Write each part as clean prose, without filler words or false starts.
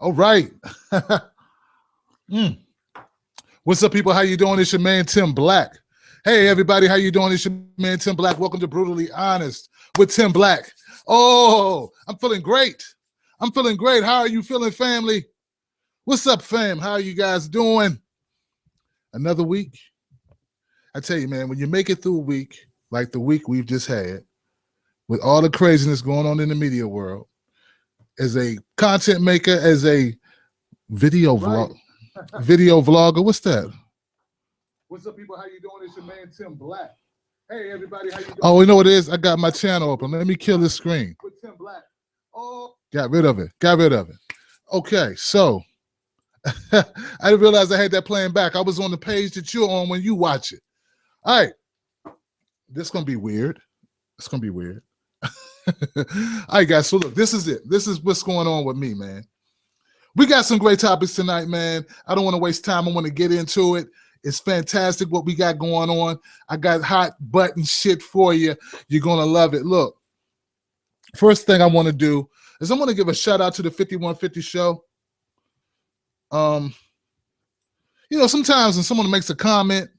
All right. What's up, people? How you doing? It's your man, Tim Black. Hey, everybody. How you doing? It's your man, Tim Black. Welcome to Brutally Honest with Tim Black. Oh, I'm feeling great. I'm feeling great. How are you feeling, family? What's up, fam? How are you guys doing? Another week. I tell you, man, when you make it through a week, like the week we've just had, with all the craziness going on in the media world, as a content maker, as a video vlogger, what's that? What's up, people? How you doing? It's your man, Tim Black. Hey, everybody, how you doing? Oh, you know what it is? I got my channel open. Let me kill this screen. With Tim Black. Oh, got rid of it. Okay, so I didn't realize I had that playing back. I was on the page that you're on when you watch it. All right. This is going to be weird. It's going to be weird. All right, guys. So look, this is it. This is what's going on with me, man. We got some great topics tonight, man. I don't want to waste time. I want to get into it. It's fantastic what we got going on. I got hot button shit for you. You're going to love it. Look, first thing I want to do is I'm going to give a shout out to the 5150 show. You know, sometimes when someone makes a comment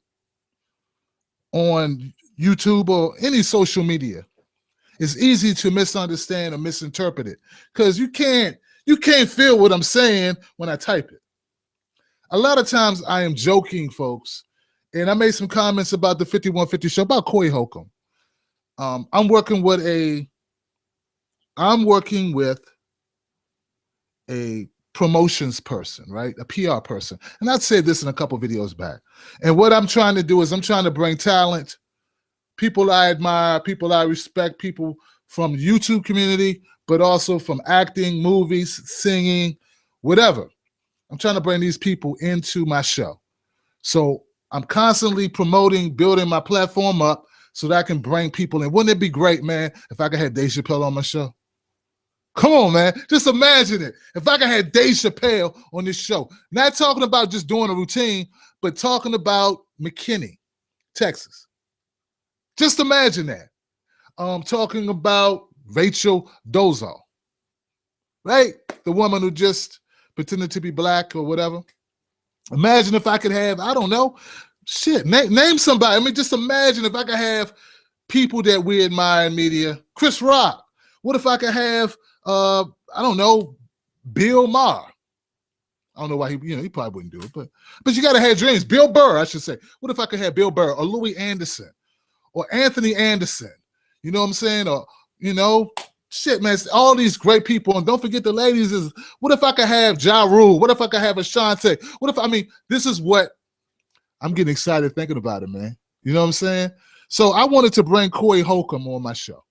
on YouTube or any social media, it's easy to misunderstand or misinterpret it because you can't feel what I'm saying when I type it. A lot of times I am joking, folks, and I made some comments about the 5150 show, about Corey Holcomb. I'm working with a promotions person, right? A PR person. And I said this in a couple videos back. And what I'm trying to do is I'm trying to bring talent, people I admire, people I respect, people from the YouTube community, but also from acting, movies, singing, whatever. I'm trying to bring these people into my show. So I'm constantly promoting, building my platform up so that I can bring people in. Wouldn't it be great, man, if I could have Dave Chappelle on my show? Come on, man. Just imagine it. If I could have Dave Chappelle on this show. Not talking about just doing a routine, but talking about McKinney, Texas. Just imagine that. Talking about Rachel Dolezal, right? The woman who just pretended to be black or whatever. Imagine if I could have, I don't know, shit, name somebody. I mean, just imagine if I could have people that we admire in media. Chris Rock. What if I could have, I don't know, Bill Maher? I don't know why he probably wouldn't do it, but you got to have dreams. Bill Burr, I should say. What if I could have Bill Burr or Louis Anderson or Anthony Anderson? You know what I'm saying? Or, shit, man, all these great people. And don't forget the ladies is, what if I could have Ja Rule? What if I could have Ashanti? This is what I'm getting excited thinking about it, man. You know what I'm saying? So I wanted to bring Corey Holcomb on my show.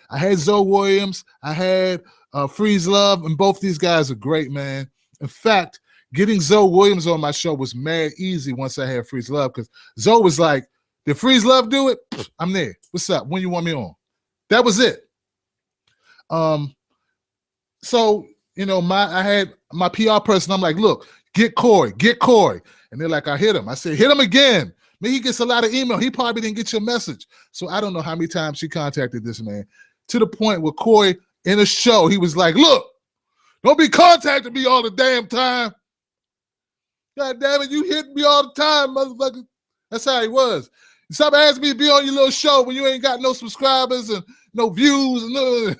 I had Zoe Williams. I had Freeze Love, and both these guys are great, man. In fact, getting Zoe Williams on my show was mad easy once I had Freeze Love because Zoe was like, did Freeze Love do it? I'm there. What's up? When you want me on? That was it. So, I had my PR person. I'm like, look, get Corey. And they're like, I hit him. I said, hit him again. Maybe he gets a lot of email. He probably didn't get your message. So I don't know how many times she contacted this man to the point where Corey in a show, he was like, look, don't be contacting me all the damn time. God damn it, you hit me all the time, motherfucker. That's how he was. Stop asking me to be on your little show when you ain't got no subscribers and no views. And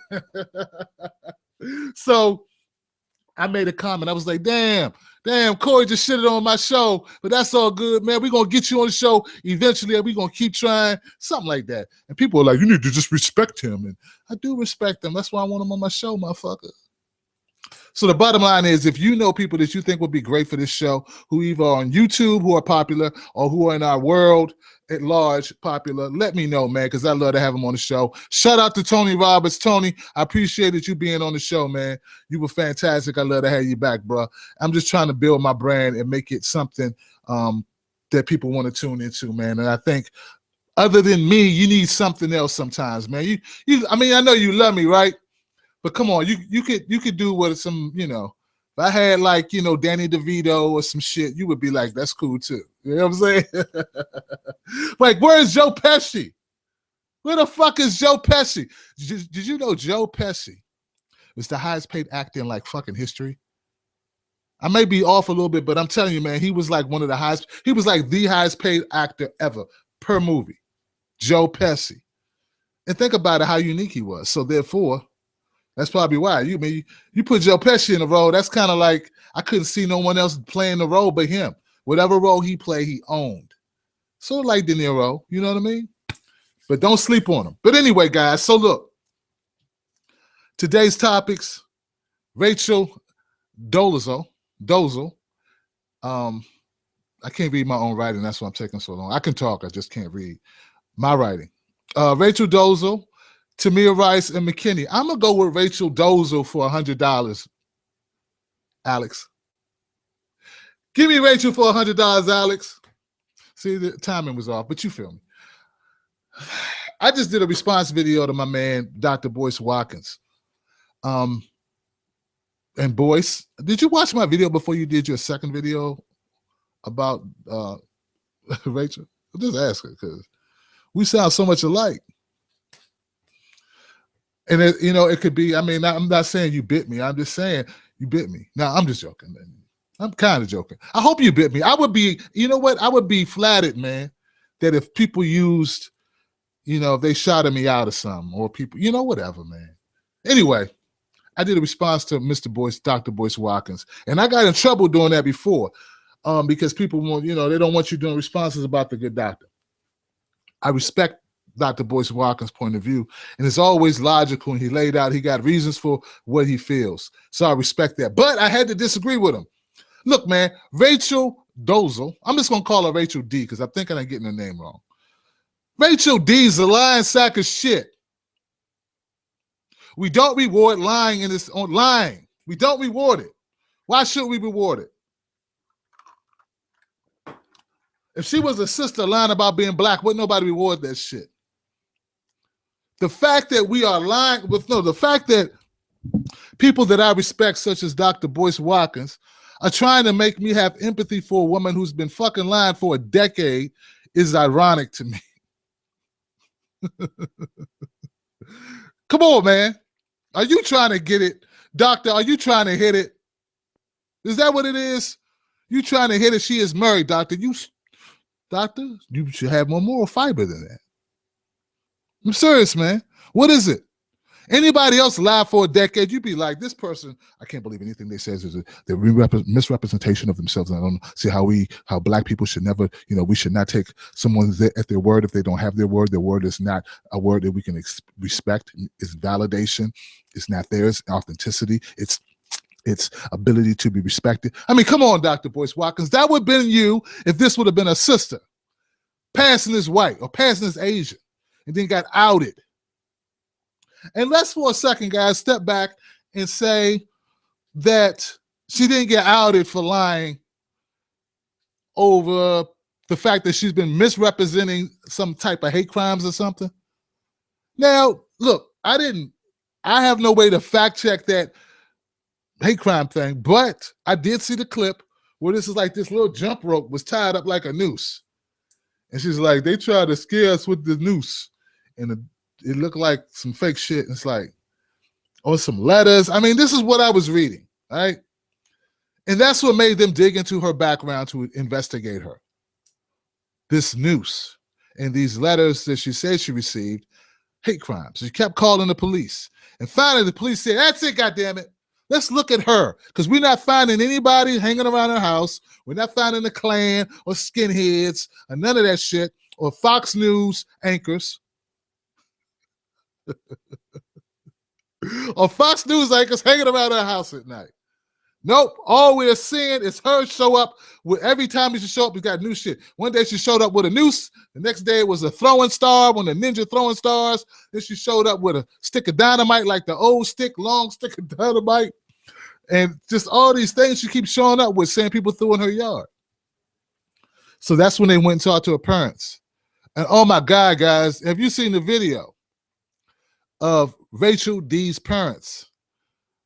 So I made a comment. I was like, damn, Corey just shitted on my show, but that's all good, man. We're going to get you on the show eventually, and we're going to keep trying, something like that. And people are like, you need to just respect him. And I do respect him. That's why I want him on my show, motherfucker. So the bottom line is, if you know people that you think would be great for this show, who either are on YouTube, who are popular, or who are in our world at large popular, let me know, man, because I'd love to have them on the show. Shout out to Tony Roberts. Tony, I appreciated you being on the show, man. You were fantastic. I'd love to have you back, bro. I'm just trying to build my brand and make it something that people want to tune into, man. And I think other than me, you need something else sometimes, man. I mean, I know you love me, right? But come on, you could do what some, if I had like, Danny DeVito or some shit, you would be like, that's cool too. You know what I'm saying? Like, where's Joe Pesci? Where the fuck is Joe Pesci? Did you know Joe Pesci was the highest paid actor in like fucking history? I may be off a little bit, but I'm telling you, man, he was like one of the highest. He was like the highest paid actor ever per movie, Joe Pesci. And think about it, how unique he was. So therefore, that's probably why. You put Joe Pesci in a role, that's kind of like, I couldn't see no one else playing the role but him. Whatever role he played, he owned. Sort of like De Niro, you know what I mean? But don't sleep on him. But anyway, guys, so look. Today's topics, Rachel Dolezal. I can't read my own writing. That's why I'm taking so long. I can talk. I just can't read my writing. Rachel Dolezal, Tamir Rice, and McKinney. I'm going to go with Rachel Dolezal for $100, Alex. Give me Rachel for $100, Alex. See, the timing was off, but you feel me. I just did a response video to my man, Dr. Boyce Watkins. And Boyce, did you watch my video before you did your second video about Rachel? I'll just ask her because we sound so much alike. And it could be, I mean, I'm not saying you bit me. I'm just saying you bit me. Now, I'm just joking, man. I'm kind of joking. I hope you bit me. I would be, you know what? I would be flattered, man, that if people used, if they shouted me out or something, or people, whatever, man. Anyway, I did a response to Mr. Boyce, Dr. Boyce Watkins, and I got in trouble doing that before because people want, they don't want you doing responses about the good doctor. I respect Dr. Boyce Watkins' point of view, and it's always logical, and he laid out, he got reasons for what he feels. So I respect that. But I had to disagree with him. Look, man, Rachel Dolezal, I'm just going to call her Rachel D because I think I'm getting her name wrong. Rachel D's a lying sack of shit. We don't reward lying lying. We don't reward it. Why should we reward it? If she was a sister lying about being black, wouldn't nobody reward that shit? The fact that we are lying the fact that people that I respect, such as Dr. Boyce Watkins, are trying to make me have empathy for a woman who's been fucking lying for a decade is ironic to me. Come on, man. Are you trying to get it? Doctor, are you trying to hit it? Is that what it is? You trying to hit it? She is married, doctor. Doctor, you should have more moral fiber than that. I'm serious, man. What is it? Anybody else lie for a decade, you'd be like, this person, I can't believe anything they say is the misrepresentation of themselves. And I don't see how black people should never, we should not take someone at their word if they don't have their word. Their word is not a word that we can respect. It's validation. It's not theirs. Authenticity. It's ability to be respected. I mean, come on, Dr. Boyce Watkins. That would have been you if this would have been a sister passing as white or passing as Asian and then got outed. And let's for a second, guys, step back and say that she didn't get outed for lying over the fact that she's been misrepresenting some type of hate crimes or something. Now, look, I have no way to fact check that hate crime thing, but I did see the clip where this is like this little jump rope was tied up like a noose. And she's like, they tried to scare us with the noose. And it looked like some fake shit. It's like, some letters. I mean, this is what I was reading, right? And that's what made them dig into her background to investigate her. This noose and these letters that she said she received, hate crimes. She kept calling the police. And finally, the police said, that's it, goddammit. Let's look at her, because we're not finding anybody hanging around her house. We're not finding the Klan or skinheads or none of that shit or Fox News anchors. Or Fox News anchors hanging around her house at night. Nope. All we're seeing is her show up with every time she show up, we got new shit. One day she showed up with a noose. The next day it was a throwing star, one of the ninja throwing stars. Then she showed up with a stick of dynamite, like the old long stick of dynamite. And just all these things she keeps showing up with, saying people threw in her yard. So that's when they went and talked to her parents. And oh my God, guys, have you seen the video of Rachel D's parents?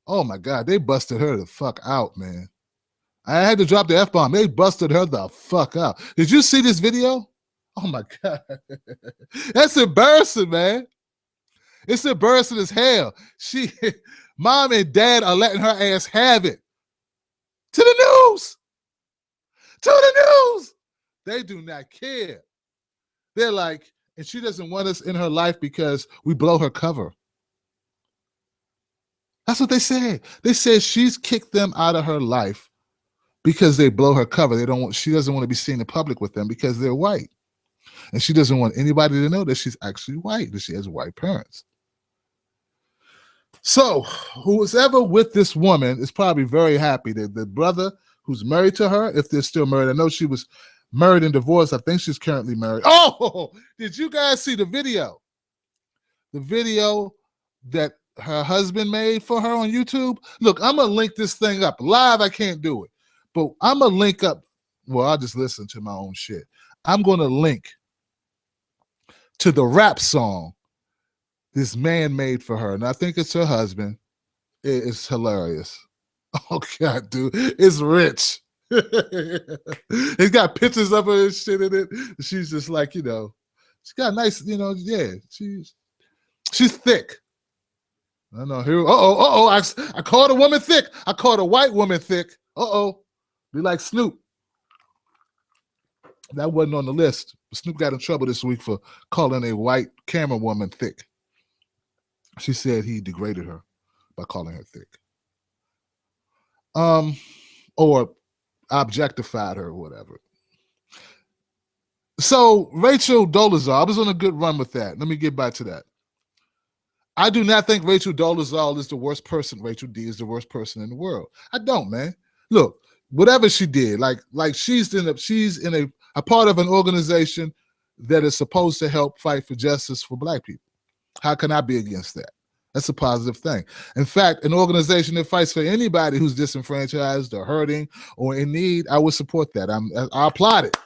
Oh my God, they busted her the fuck out, man. I had to drop the F-bomb. They busted her the fuck out. Did you see this video? Oh my God. That's embarrassing, man. It's embarrassing as hell. Mom and dad are letting her ass have it. To the news. To the news. They do not care. They're like, and she doesn't want us in her life because we blow her cover. That's what they said. They said she's kicked them out of her life because they blow her cover. She doesn't want to be seen in public with them because they're white. And she doesn't want anybody to know that she's actually white, that she has white parents. So who's ever with this woman is probably very happy that the brother who's married to her, if they're still married, I know she was married and divorced. I think she's currently married. Oh, did you guys see the video? The video that her husband made for her on YouTube? Look, I'm going to link this thing up. Live, I can't do it. But I'm going to link up. Well, I'll just listen to my own shit. I'm going to link to the rap song this man made for her. And I think it's her husband. It's hilarious. Oh, God, dude. It's rich. It's got pictures of her and shit in it. She's just like, she's got nice, yeah. She's thick. I know. Here, I called a woman thick. I called a white woman thick. Be like Snoop. That wasn't on the list. Snoop got in trouble this week for calling a white camera woman thick. She said he degraded her by calling her thick. Or objectified her or whatever. So Rachel Dolezal, I was on a good run with that. Let me get back to that. I do not think Rachel Dolezal is the worst person. Rachel D is the worst person in the world. I don't, man. Look, whatever she did, like she's in a part of an organization that is supposed to help fight for justice for black people. How can I be against that? That's a positive thing. In fact, an organization that fights for anybody who's disenfranchised or hurting or in need, I would support that. I applaud it.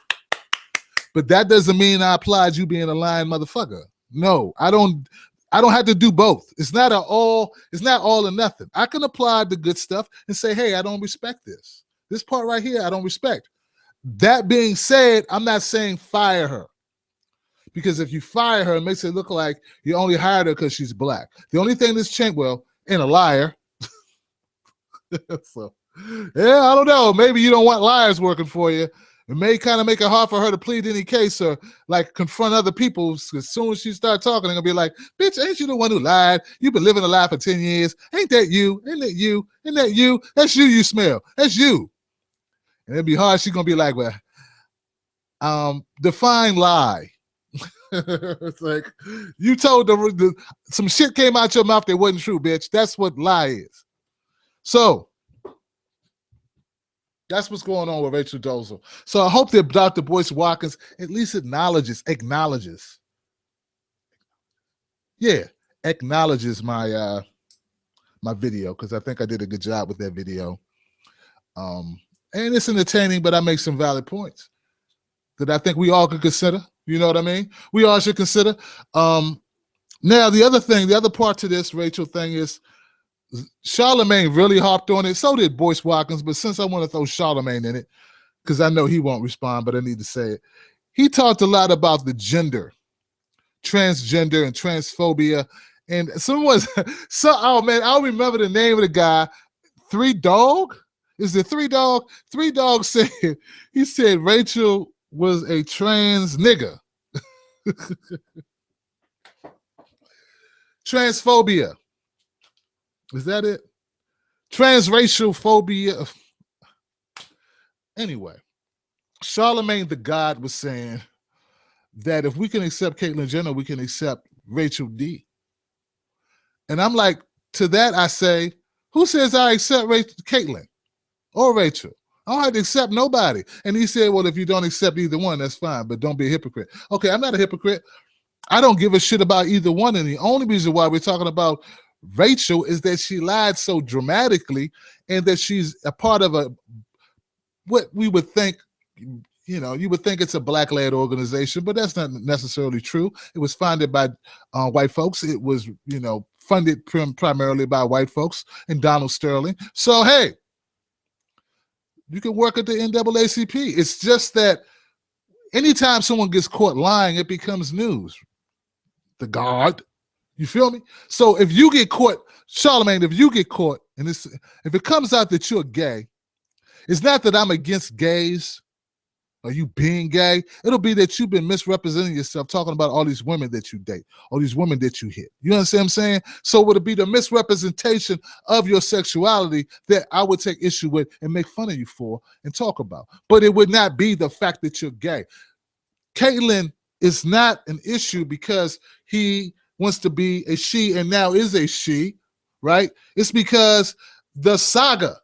But that doesn't mean I applaud you being a lying motherfucker. No, I don't have to do both. It's not all or nothing. I can applaud the good stuff and say, hey, I don't respect this. This part right here, I don't respect. That being said, I'm not saying fire her. Because if you fire her, it makes it look like you only hired her because she's black. The only thing that's changed, and a liar. So, yeah, I don't know. Maybe you don't want liars working for you. It may kind of make it hard for her to plead any case or like confront other people. As soon as she starts talking, they're going to be like, bitch, ain't you the one who lied? You've been living a lie for 10 years. Ain't that you? Ain't that you? Ain't that you? That's you smell. That's you. And it'd be hard. She's going to be like, well, define lie. It's like you told some shit came out your mouth that wasn't true, bitch. That's what lie is. So that's what's going on with Rachel Dolezal. So I hope that Dr. Boyce Watkins at least acknowledges my my video, because I think I did a good job with that video. And it's entertaining, but I make some valid points that I think we all could consider. You know what I mean? We all should consider. Now, the other part to this Rachel thing is Charlamagne really hopped on it. So did Boyce Watkins. But since I want to throw Charlamagne in it, because I know he won't respond, but I need to say it. He talked a lot about the gender, transgender and transphobia. And oh man, I'll remember the name of the guy. 3 Dog? Is it 3 Dog? 3 Dog said, he said Rachel was a trans nigga. Transphobia. Is that it? Transracial phobia. Anyway, Charlamagne the God was saying that if we can accept Caitlyn Jenner, we can accept Rachel D. And I'm like, to that I say, who says I accept Caitlyn or Rachel? I don't have to accept nobody. And he said, well, if you don't accept either one, that's fine, but don't be a hypocrite. Okay, I'm not a hypocrite. I don't give a shit about either one. And the only reason why we're talking about Rachel is that she lied so dramatically and that she's a part of what we would think, you would think it's a black-led organization, but that's not necessarily true. It was founded by white folks. It was, funded primarily by white folks and Donald Sterling. So, hey, you can work at the NAACP. It's just that anytime someone gets caught lying, it becomes news. The God, you feel me? So if you get caught, Charlamagne, if you get caught, and if it comes out that you're gay, It's not that I'm against gays or you being gay. It'll be that you've been misrepresenting yourself, talking about all these women that you date, all these women that you hit. You understand what I'm saying? So would it be the misrepresentation of your sexuality that I would take issue with and make fun of you for and talk about? But it would not be the fact that you're gay. Caitlyn is not an issue because he wants to be a she and now is a she, right? It's because the saga,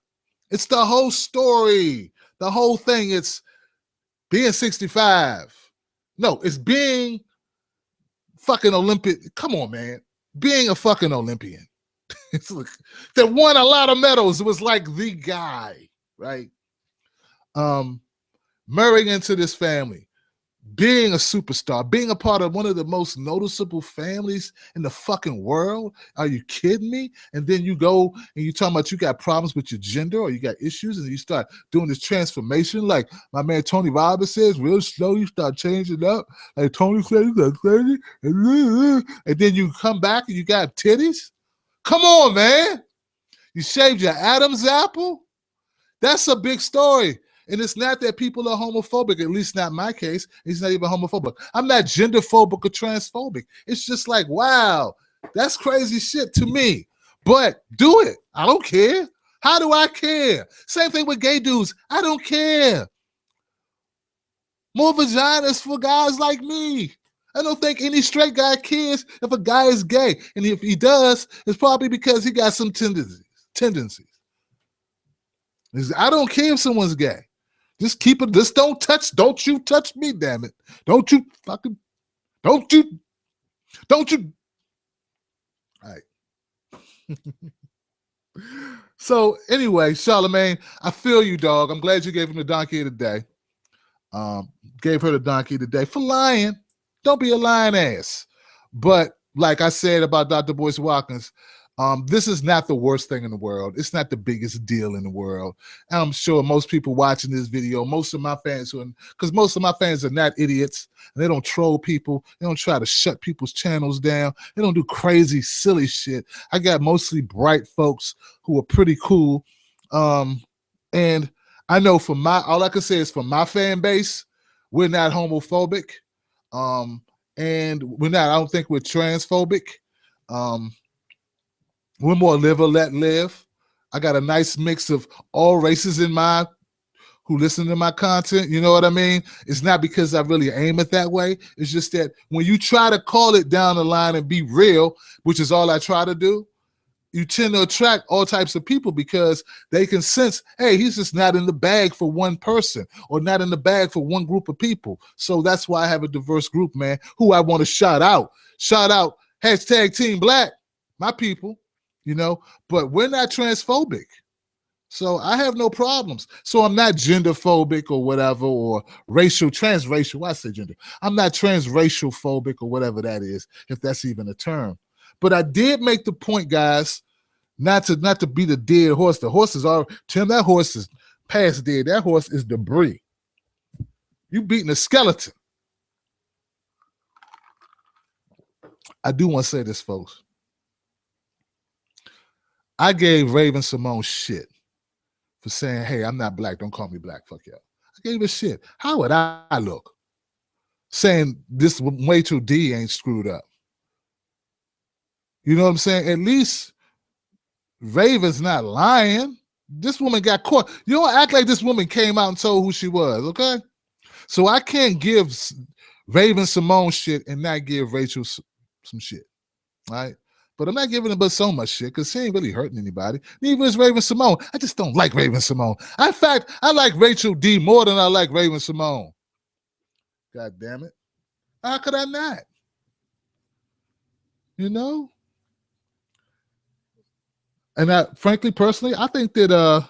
it's the whole story, the whole thing. It's being 65. No, it's being fucking Olympic. Come on, man. Being a fucking Olympian. It's like, that won a lot of medals. It was like the guy, right? Marrying into this family, being a superstar, being a part of one of the most noticeable families in the fucking world. Are you kidding me? And then you go and you talking about you got problems with your gender or you got issues and you start doing this transformation like my man Tony Robbins says, real slow, you start changing up. Like Tony said, you got 30, and then you come back and you got titties. Come on, man. You shaved your Adam's apple? That's a big story. And it's not that people are homophobic, at least not my case. He's not even homophobic. I'm not genderphobic or transphobic. It's just like, wow, that's crazy shit to me. But do it. I don't care. How do I care? Same thing with gay dudes. I don't care. More vaginas for guys like me. I don't think any straight guy cares if a guy is gay. And if he does, it's probably because he got some tendencies. I don't care if someone's gay. Just keep it. Just don't you touch me, damn it. Don't you. All right. So anyway, Charlamagne, I feel you, dog. I'm glad you gave him the donkey of the day. Gave her the donkey of the day for lying. Don't be a lying ass. But like I said about Dr. Boyce Watkins, this is not the worst thing in the world. It's not the biggest deal in the world. And I'm sure most people watching this video, most of my fans, because most of my fans are not idiots, and they don't troll people. They don't try to shut people's channels down. They don't do crazy, silly shit. I got mostly bright folks who are pretty cool. And I know all I can say is for my fan base, we're not homophobic. And I don't think we're transphobic. We're more live or let live. I got a nice mix of all races who listen to my content. You know what I mean? It's not because I really aim it that way. It's just that when you try to call it down the line and be real, which is all I try to do, you tend to attract all types of people because they can sense, hey, he's just not in the bag for one person or not in the bag for one group of people. So that's why I have a diverse group, man, who I want to shout out. Shout out, #Team Black, my people. You know, but we're not transphobic. So I have no problems. So I'm not genderphobic or whatever, or transracial. Why I say gender? I'm not transracial phobic or whatever that is, if that's even a term. But I did make the point, guys, not to be the dead horse. The horse is already, Tim, that horse is past dead. That horse is debris. You beating a skeleton. I do want to say this, folks. I gave Raven Simone shit for saying, hey, I'm not black. Don't call me black. Fuck y'all. I gave her shit. How would I look? Saying this Rachel D ain't screwed up. You know what I'm saying? At least Raven's not lying. This woman got caught. You don't act like this woman came out and told who she was, okay? So I can't give Raven Simone shit and not give Rachel some shit, all right? But I'm not giving her but so much shit because she ain't really hurting anybody. Neither is Raven Simone. I just don't like Raven Simone. In fact, I like Rachel D more than I like Raven Simone. God damn it. How could I not? You know? And frankly, personally, I think that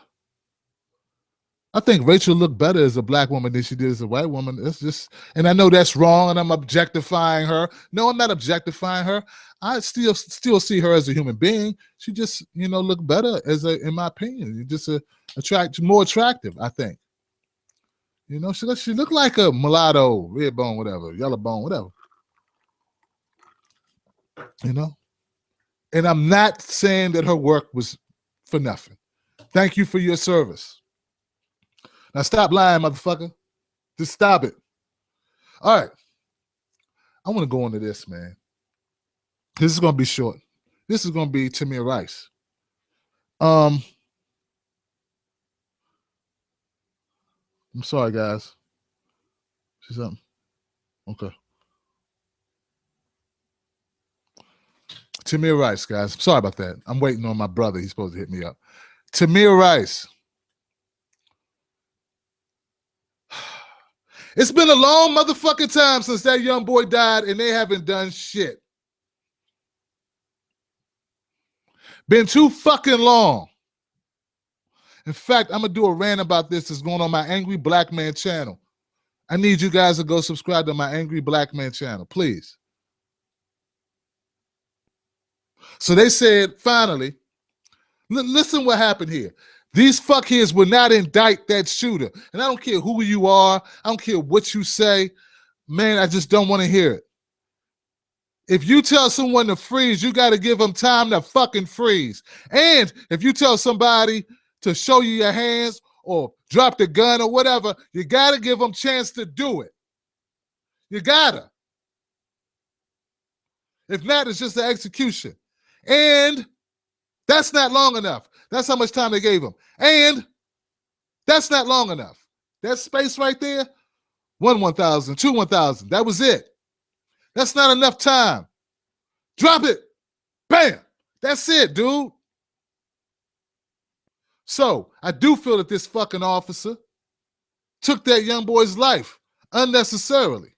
I think Rachel looked better as a black woman than she did as a white woman. It's just, and I know that's wrong, and I'm objectifying her. No, I'm not objectifying her. I still see her as a human being. She just, looked better in my opinion. Just more attractive, I think. She looked like a mulatto, red bone, whatever, yellow bone, whatever. And I'm not saying that her work was for nothing. Thank you for your service. Now stop lying, motherfucker. Just stop it. All right. I want to go into this, man. This is going to be short. This is going to be Tamir Rice. I'm sorry, guys. See something? Okay. Tamir Rice, guys. Sorry about that. I'm waiting on my brother. He's supposed to hit me up. Tamir Rice. It's been a long motherfucking time since that young boy died, and they haven't done shit. Been too fucking long. In fact, I'm going to do a rant about this that's going on my Angry Black Man channel. I need you guys to go subscribe to my Angry Black Man channel, please. So they said, finally, listen what happened here. These fuckheads will not indict that shooter. And I don't care who you are. I don't care what you say. Man, I just don't want to hear it. If you tell someone to freeze, you got to give them time to fucking freeze. And if you tell somebody to show you your hands or drop the gun or whatever, you got to give them a chance to do it. You got to. If not, it's just an execution. And that's not long enough. That's how much time they gave him. And that's not long enough. That space right there, 1,000, 2, 1,000. That was it. That's not enough time. Drop it. Bam. That's it, dude. So I do feel that this fucking officer took that young boy's life unnecessarily.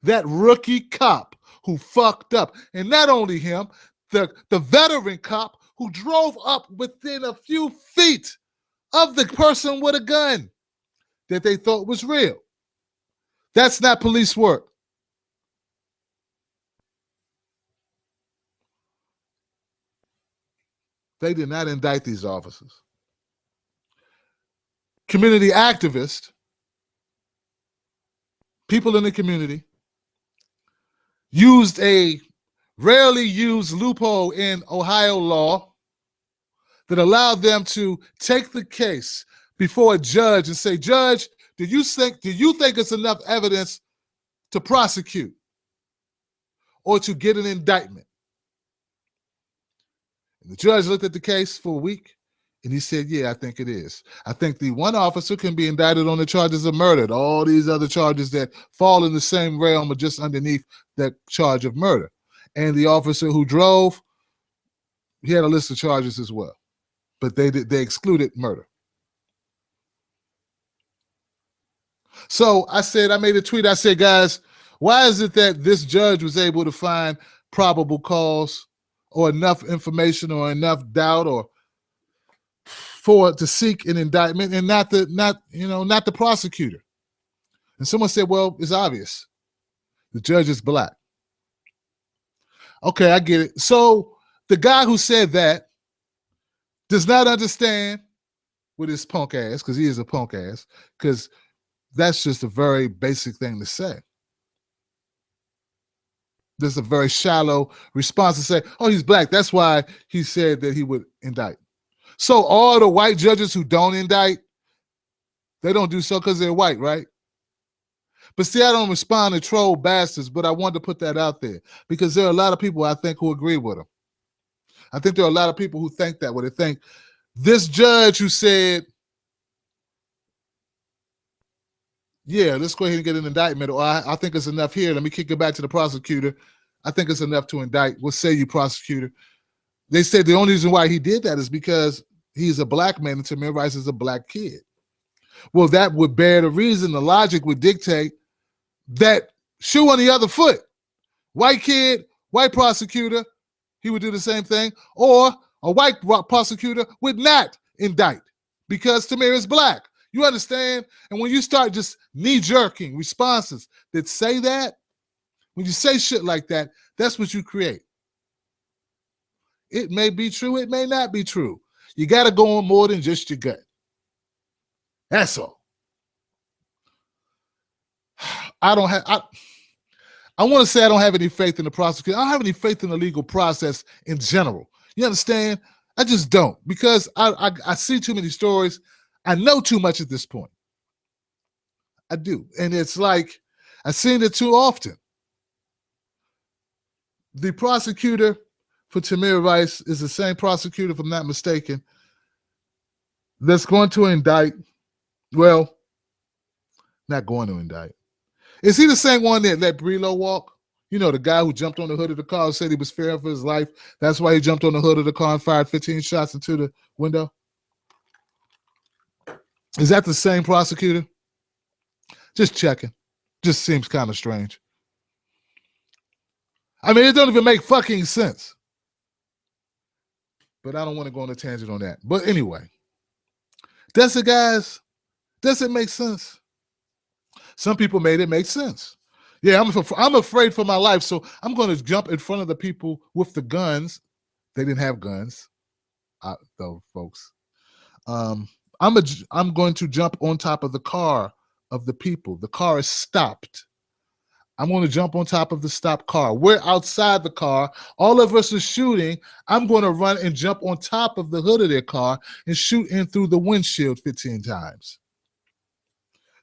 That rookie cop who fucked up. And not only him, the veteran cop who drove up within a few feet of the person with a gun that they thought was real. That's not police work. They did not indict these officers. Community activists, people in the community, used a rarely used loophole in Ohio law that allowed them to take the case before a judge and say, Judge, do you think it's enough evidence to prosecute or to get an indictment? And the judge looked at the case for a week and he said, yeah, I think it is. I think the one officer can be indicted on the charges of murder. All these other charges that fall in the same realm are just underneath that charge of murder. And the officer who drove, he had a list of charges as well. But they excluded murder. So I made a tweet. I said, guys, why is it that this judge was able to find probable cause or enough information or enough doubt or to seek an indictment and not the prosecutor? And someone said, well, it's obvious. The judge is black. Okay, I get it. So the guy who said that does not understand with his punk ass, because he is a punk ass, because that's just a very basic thing to say. There's a very shallow response to say, oh, he's black. That's why he said that he would indict. So all the white judges who don't indict, they don't do so because they're white, right? But see, I don't respond to troll bastards, but I wanted to put that out there because there are a lot of people I think who agree with him. I think there are a lot of people who think that way. They think this judge who said, yeah, let's go ahead and get an indictment, or I think it's enough here. Let me kick it back to the prosecutor. I think it's enough to indict. What say you, prosecutor? They said the only reason why he did that is because he's a black man and Tamir Rice is a black kid. Well, that would bear the reason. The logic would dictate that shoe on the other foot. White kid, white prosecutor, he would do the same thing. Or a white prosecutor would not indict because Tamir is black. You understand? And when you start just knee-jerking responses that say that, when you say shit like that, that's what you create. It may be true, it may not be true. You got to go on more than just your gut. That's all. I want to say I don't have any faith in the prosecutor. I don't have any faith in the legal process in general. You understand? I just don't, because I see too many stories. I know too much at this point. I do. And it's like, I've seen it too often. The prosecutor for Tamir Rice is the same prosecutor, if I'm not mistaken, that's going to indict, well, not going to indict. Is he the same one that let Brelo walk? You know, the guy who jumped on the hood of the car and said he was fearing for his life. That's why he jumped on the hood of the car and fired 15 shots into the window. Is that the same prosecutor? Just checking. Just seems kind of strange. I mean, it don't even make fucking sense. But I don't want to go on a tangent on that. But anyway, that's it, guys. Does it make sense? Some people made it make sense. Yeah, I'm afraid for my life, so I'm going to jump in front of the people with the guns. They didn't have guns, though, folks. I'm going to jump on top of the car of the people. The car is stopped. I'm going to jump on top of the stopped car. We're outside the car. All of us are shooting. I'm going to run and jump on top of the hood of their car and shoot in through the windshield 15 times.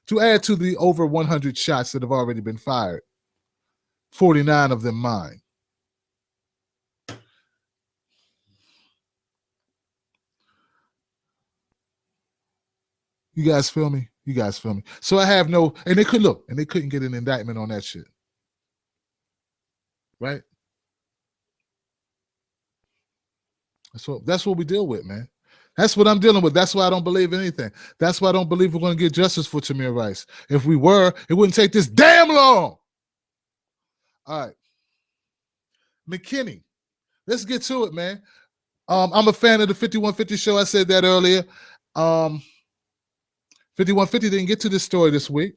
To add to the over 100 shots that have already been fired, 49 of them mine. You guys feel me? You guys feel me? So I have no, and they couldn't get an indictment on that shit. Right? That's what we deal with, man. That's what I'm dealing with. That's why I don't believe in anything. That's why I don't believe we're going to get justice for Tamir Rice. If we were, it wouldn't take this damn long. All right. McKinney. Let's get to it, man. I'm a fan of the 5150 show. I said that earlier. 5150 didn't get to this story this week.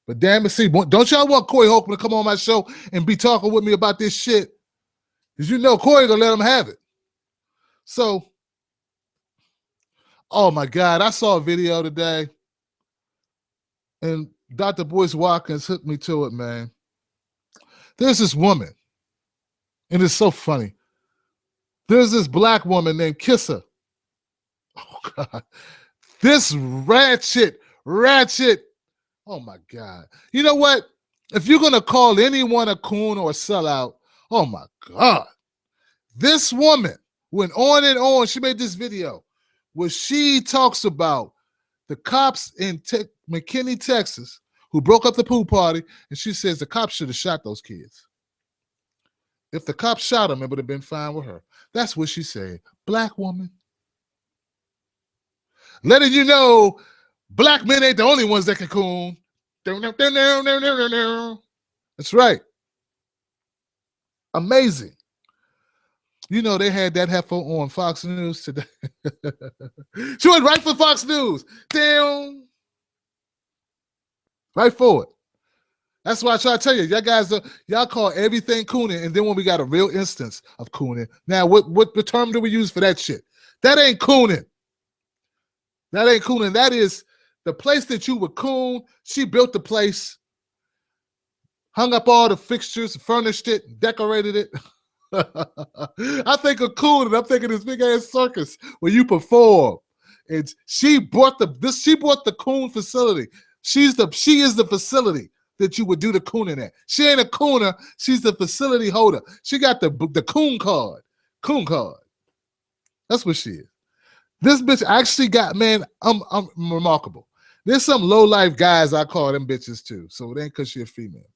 But damn it, see, don't y'all want Corey Holcomb to come on my show and be talking with me about this shit? Because you know Corey going to let him have it. So, oh my God, I saw a video today, and Dr. Boyce Watkins hooked me to it, man. There's this woman, and it's so funny. There's this black woman named Kissa. Oh God, this ratchet. Oh my God. You know what? If you're gonna call anyone a coon or a sellout, oh my God. This woman went on and on. She made this video where she talks about the cops in McKinney, Texas, who broke up the pool party, and she says the cops should have shot those kids. If the cops shot them, it would have been fine with her. That's what she said. Black woman. Letting you know black men ain't the only ones that can coon. That's right. Amazing. You know, they had that heifer on Fox News today. She went right for Fox News. Damn. Right for it. That's why I try to tell you, y'all guys, y'all call everything cooning, and then when we got a real instance of cooning, now what the term do we use for that shit? That ain't cooning. That ain't cooning. That is the place that you would coon. She built the place, hung up all the fixtures, furnished it, decorated it. I think of cooning. I'm thinking this big ass circus where you perform. And she bought the coon facility. She is the facility that you would do the cooning at. She ain't a cooner. She's the facility holder. She got the coon card. Coon card. That's what she is. This bitch actually got, man, I'm remarkable. There's some low-life guys I call them bitches too. So it ain't because she a female.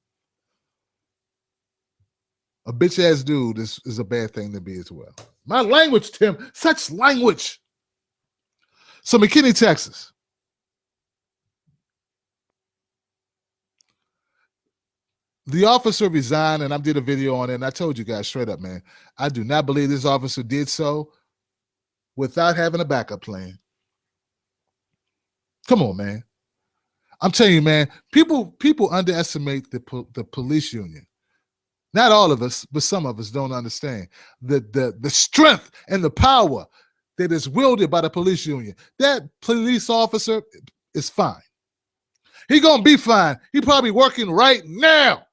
A bitch-ass dude is a bad thing to be as well. My language, Tim. Such language. So McKinney, Texas. The officer resigned, and I did a video on it, and I told you guys straight up, man, I do not believe this officer did so without having a backup plan. Come on, man. I'm telling you, man, people underestimate the police union. Not all of us, but some of us don't understand the strength and the power that is wielded by the police union. That police officer is fine. He gonna be fine. He probably working right now.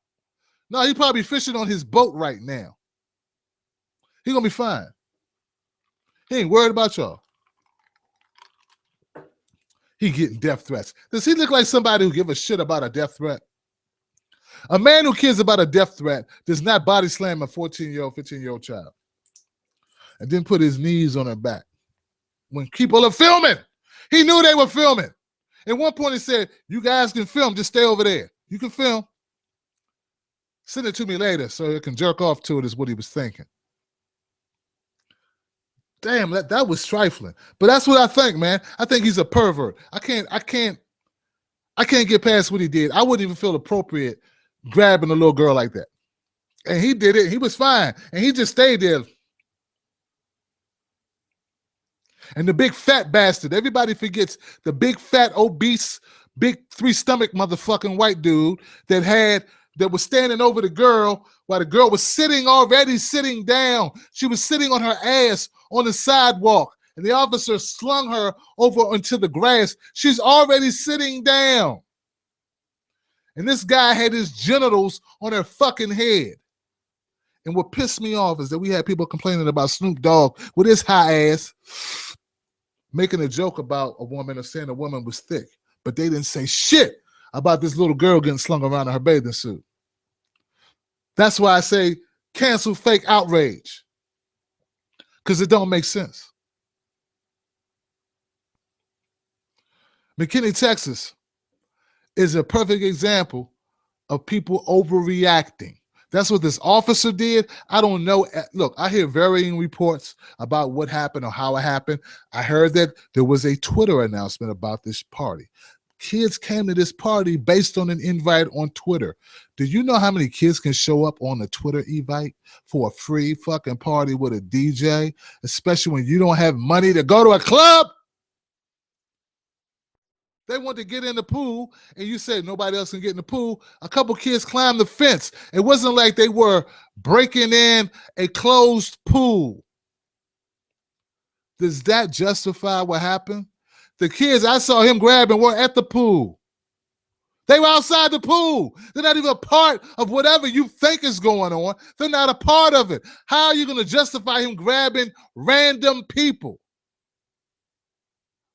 No, he probably fishing on his boat right now. He gonna be fine. He ain't worried about y'all. He getting death threats. Does he look like somebody who give a shit about a death threat? A man who cares about a death threat does not body slam a 14-year-old, 15-year-old child and then put his knees on her back. When people are filming, he knew they were filming. At one point he said, you guys can film, just stay over there. You can film. Send it to me later so I can jerk off to it is what he was thinking. Damn, that was trifling. But that's what I think, man. I think he's a pervert. I can't get past what he did. I wouldn't even feel appropriate grabbing a little girl like that. And he did it. He was fine. And he just stayed there. And the big fat bastard, everybody forgets the big fat obese, big 3-stomach motherfucking white dude that was standing over the girl while the girl was already sitting down. She was sitting on her ass on the sidewalk. And the officer slung her over into the grass. She's already sitting down. And this guy had his genitals on her fucking head. And what pissed me off is that we had people complaining about Snoop Dogg with his high ass making a joke about a woman or saying a woman was thick. But they didn't say shit about this little girl getting slung around in her bathing suit. That's why I say cancel fake outrage. Because it don't make sense. McKinney, Texas is a perfect example of people overreacting. That's what this officer did. I don't know. Look, I hear varying reports about what happened or how it happened. I heard that there was a Twitter announcement about this party. Kids came to this party based on an invite on Twitter. Do you know how many kids can show up on a Twitter invite for a free fucking party with a DJ, especially when you don't have money to go to a club? They want to get in the pool, and you say nobody else can get in the pool. A couple kids climbed the fence. It wasn't like they were breaking in a closed pool. Does that justify what happened? The kids, I saw him grabbing, were at the pool. They were outside the pool. They're not even a part of whatever you think is going on. They're not a part of it. How are you going to justify him grabbing random people?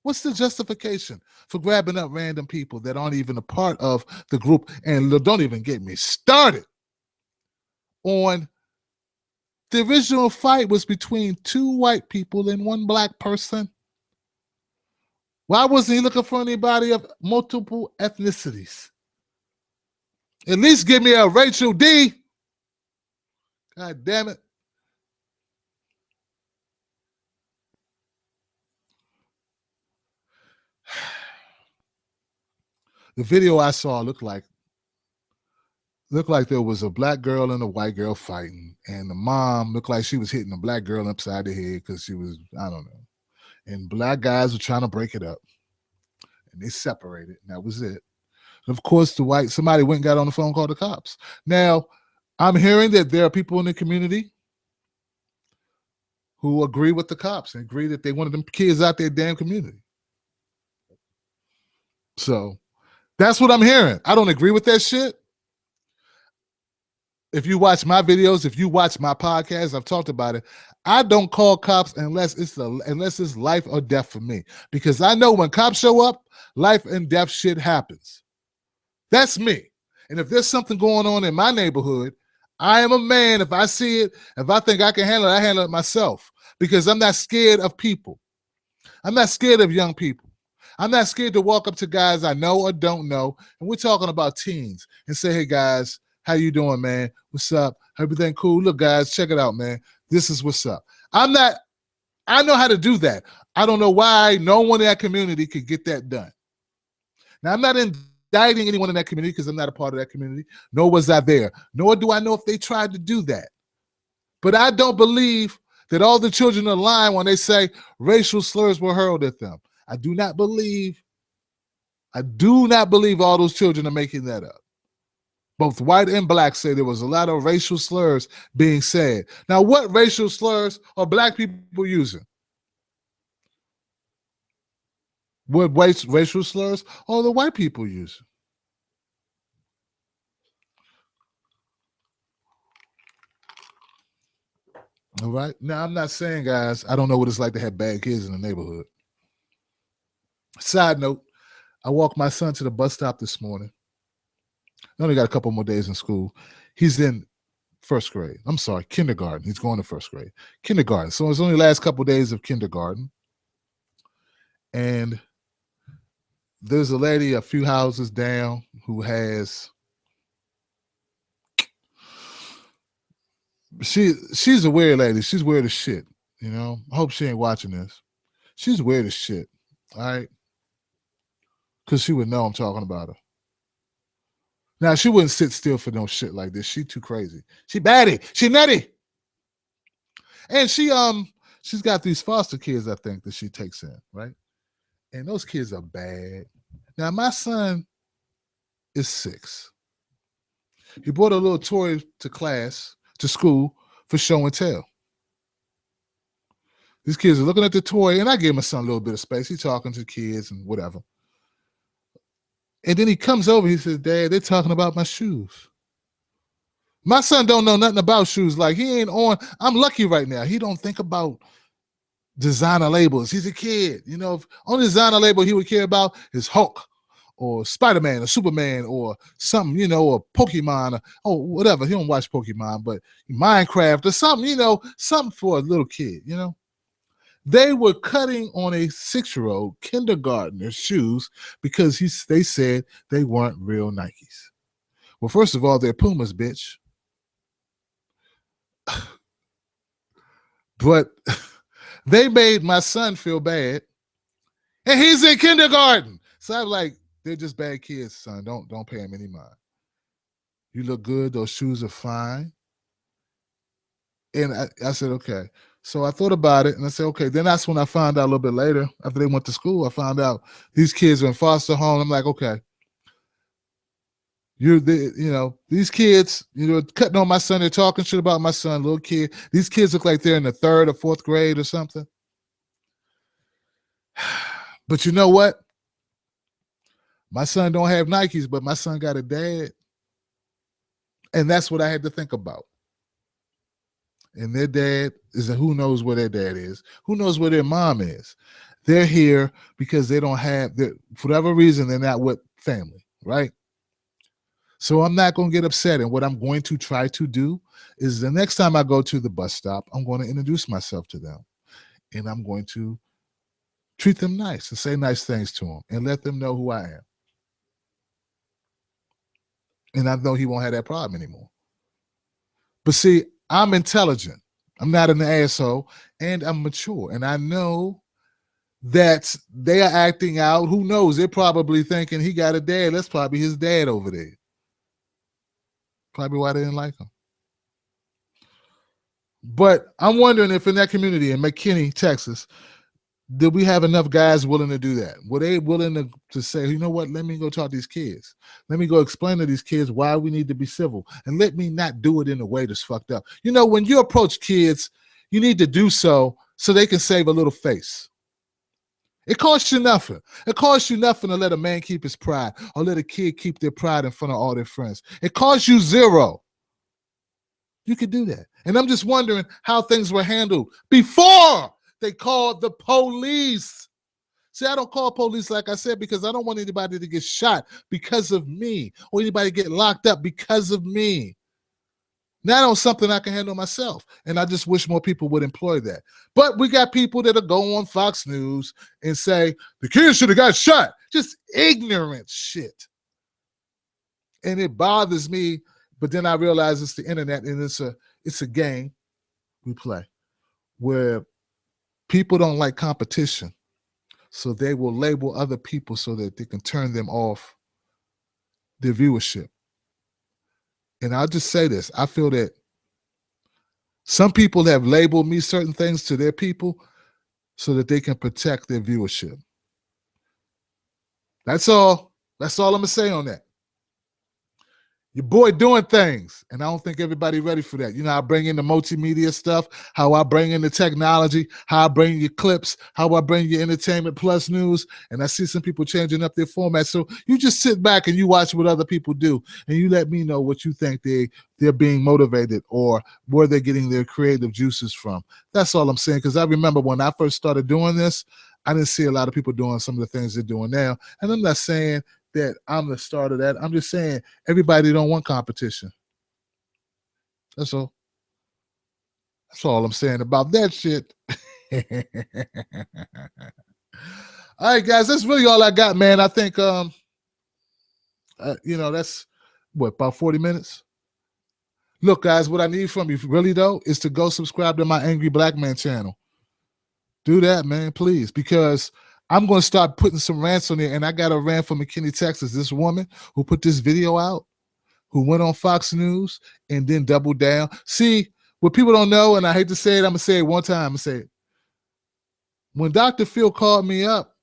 What's the justification for grabbing up random people that aren't even a part of the group? And don't even get me started on the original fight was between 2 white people and 1 black person. Why wasn't he looking for anybody of multiple ethnicities? At least give me a Rachel D. God damn it. The video I saw looked like there was a black girl and a white girl fighting, and the mom looked like she was hitting the black girl upside the head because she was, I don't know. And black guys were trying to break it up, and they separated, and that was it. And of course, somebody went and got on the phone, called the cops. Now, I'm hearing that there are people in the community who agree with the cops and agree that they wanted them kids out their damn community. So that's what I'm hearing. I don't agree with that shit. If you watch my videos, if you watch my podcast, I've talked about it. I don't call cops unless it's life or death for me. Because I know when cops show up, life and death shit happens. That's me. And if there's something going on in my neighborhood, I am a man. If I see it, if I think I can handle it, I handle it myself. Because I'm not scared of people. I'm not scared of young people. I'm not scared to walk up to guys I know or don't know. And we're talking about teens and say, hey, guys, how you doing, man? What's up? Everything cool? Look, guys, check it out, man. This is what's up. I know how to do that. I don't know why no one in that community could get that done. Now, I'm not indicting anyone in that community because I'm not a part of that community, nor was I there, nor do I know if they tried to do that. But I don't believe that all the children are lying when they say racial slurs were hurled at them. I do not believe all those children are making that up. Both white and black say there was a lot of racial slurs being said. Now, what racial slurs are black people using? What racial slurs are the white people using? All right. Now, I'm not saying, guys, I don't know what it's like to have bad kids in the neighborhood. Side note, I walked my son to the bus stop this morning. I only got a couple more days in school. He's in first grade. I'm sorry, kindergarten. He's going to first grade. Kindergarten. So it's only the last couple of days of kindergarten. And there's a lady a few houses down who has, she's a weird lady. She's weird as shit, you know. I hope she ain't watching this. She's weird as shit, all right? Because she would know I'm talking about her. Now, she wouldn't sit still for no shit like this. She too crazy. She batty. She nutty. And she's got these foster kids, I think, that she takes in, right? And those kids are bad. Now, my son is 6. He brought a little toy to school for show and tell. These kids are looking at the toy, and I gave my son a little bit of space. He's talking to kids and whatever. And then he comes over, he says, Dad, they're talking about my shoes. My son don't know nothing about shoes. Like, he ain't on. I'm lucky right now. He don't think about designer labels. He's a kid. You know, if only designer label he would care about is Hulk or Spider-Man or Superman or something, you know, or Pokemon or whatever. He don't watch Pokemon, but Minecraft or something, you know, something for a little kid, you know. They were cutting on a 6-year-old kindergartner's shoes because they said they weren't real Nikes. Well, first of all, they're Pumas, bitch. But they made my son feel bad, and he's in kindergarten. So I'm like, they're just bad kids, son. Don't pay them any mind. You look good. Those shoes are fine. And I said, okay. So I thought about it, and I said, okay. Then that's when I found out a little bit later, after they went to school, I found out these kids are in foster home. I'm like, okay. These kids, cutting on my son. They're talking shit about my son, little kid. These kids look like they're in the 3rd or 4th grade or something. But you know what? My son don't have Nikes, but my son got a dad. And that's what I had to think about. And their dad who knows where their dad is? Who knows where their mom is? They're here because they don't have, for whatever reason, they're not with family, right? So I'm not going to get upset. And what I'm going to try to do is the next time I go to the bus stop, I'm going to introduce myself to them. And I'm going to treat them nice and say nice things to them and let them know who I am. And I know he won't have that problem anymore. But see, I'm intelligent. I'm not an asshole, and I'm mature. And I know that they are acting out. Who knows? They're probably thinking he got a dad. That's probably his dad over there. Probably why they didn't like him. But I'm wondering if in that community in McKinney, Texas, did we have enough guys willing to do that? Were they willing to say, you know what, let me go talk to these kids. Let me go explain to these kids why we need to be civil. And let me not do it in a way that's fucked up. You know, when you approach kids, you need to do so they can save a little face. It costs you nothing. It costs you nothing to let a man keep his pride or let a kid keep their pride in front of all their friends. It costs you zero. You could do that. And I'm just wondering how things were handled before they called the police. See, I don't call police, like I said, because I don't want anybody to get shot because of me or anybody get locked up because of me. Not on something I can handle myself. And I just wish more people would employ that. But we got people that'll go on Fox News and say, the kids should have got shot. Just ignorant shit. And it bothers me, but then I realize it's the internet and it's a game we play where people don't like competition. So they will label other people so that they can turn them off their viewership. And I'll just say this. I feel that some people have labeled me certain things to their people so that they can protect their viewership. That's all. That's all I'm going to say on that. Your boy doing things, and I don't think everybody ready for that. You know, I bring in the multimedia stuff, how I bring in the technology, how I bring you clips, how I bring you entertainment plus news, and I see some people changing up their format. So you just sit back and you watch what other people do, and you let me know what you think they're being motivated or where they're getting their creative juices from. That's all I'm saying, because I remember when I first started doing this, I didn't see a lot of people doing some of the things they're doing now. And I'm not saying that I'm the start of that. I'm just saying everybody don't want competition. That's all. That's all I'm saying about that shit. All right, guys, that's really all I got, man. I think, that's what, about 40 minutes? Look, guys, what I need from you really, though, is to go subscribe to my Angry Black Man channel. Do that, man, please, because I'm going to start putting some rants on there. And I got a rant from McKinney, Texas. This woman who put this video out, who went on Fox News and then doubled down. See, what people don't know, and I hate to say it, I'm going to say it one time. I'm going to say it. When Dr. Phil called me up,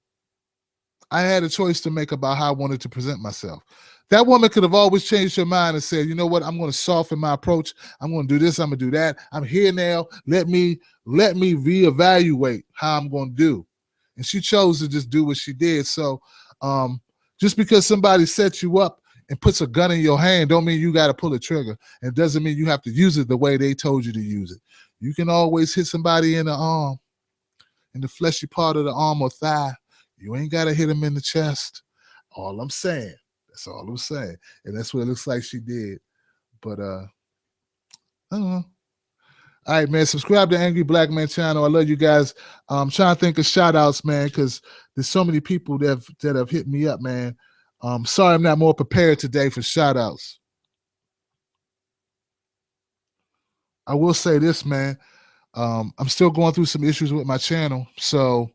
I had a choice to make about how I wanted to present myself. That woman could have always changed her mind and said, you know what, I'm going to soften my approach. I'm going to do this. I'm going to do that. I'm here now. Let me reevaluate how I'm going to do. And she chose to just do what she did. So just because somebody sets you up and puts a gun in your hand don't mean you got to pull a trigger. It doesn't mean you have to use it the way they told you to use it. You can always hit somebody in the arm, in the fleshy part of the arm or thigh. You ain't got to hit them in the chest. All I'm saying. That's all I'm saying. And that's what it looks like she did. But I don't know. All right, man. Subscribe to Angry Black Man channel. I love you guys. I'm trying to think of shout outs, man, because there's so many people that have hit me up, man. Sorry I'm not more prepared today for shout outs. I will say this, man. I'm still going through some issues with my channel. So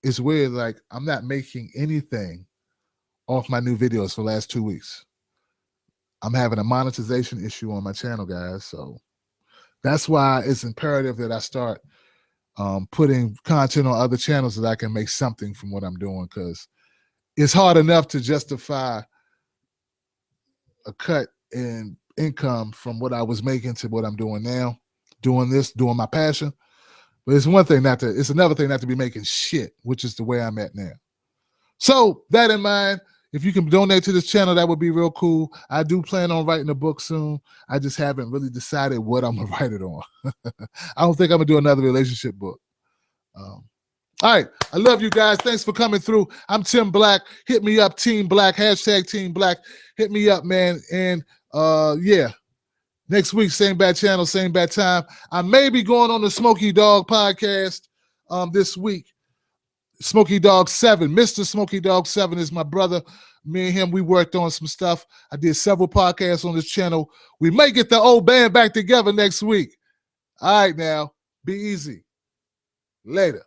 it's weird. Like, I'm not making anything off my new videos for the last 2 weeks. I'm having a monetization issue on my channel, guys. So that's why it's imperative that I start putting content on other channels that I can make something from what I'm doing, because it's hard enough to justify a cut in income from what I was making to what I'm doing now, doing my passion. But it's another thing not to be making shit, which is the way I'm at now. So that in mind, if you can donate to this channel, that would be real cool. I do plan on writing a book soon. I just haven't really decided what I'm going to write it on. I don't think I'm going to do another relationship book. All right. I love you guys. Thanks for coming through. I'm Tim Black. Hit me up, Team Black, hashtag Team Black. Hit me up, man. And yeah, next week, same bad channel, same bad time. I may be going on the Smokey Dog podcast this week. Smokey Dog 7. Mr. Smokey Dog 7 is my brother. Me and him, we worked on some stuff. I did several podcasts on this channel. We may get the old band back together next week. All right, now. Be easy. Later.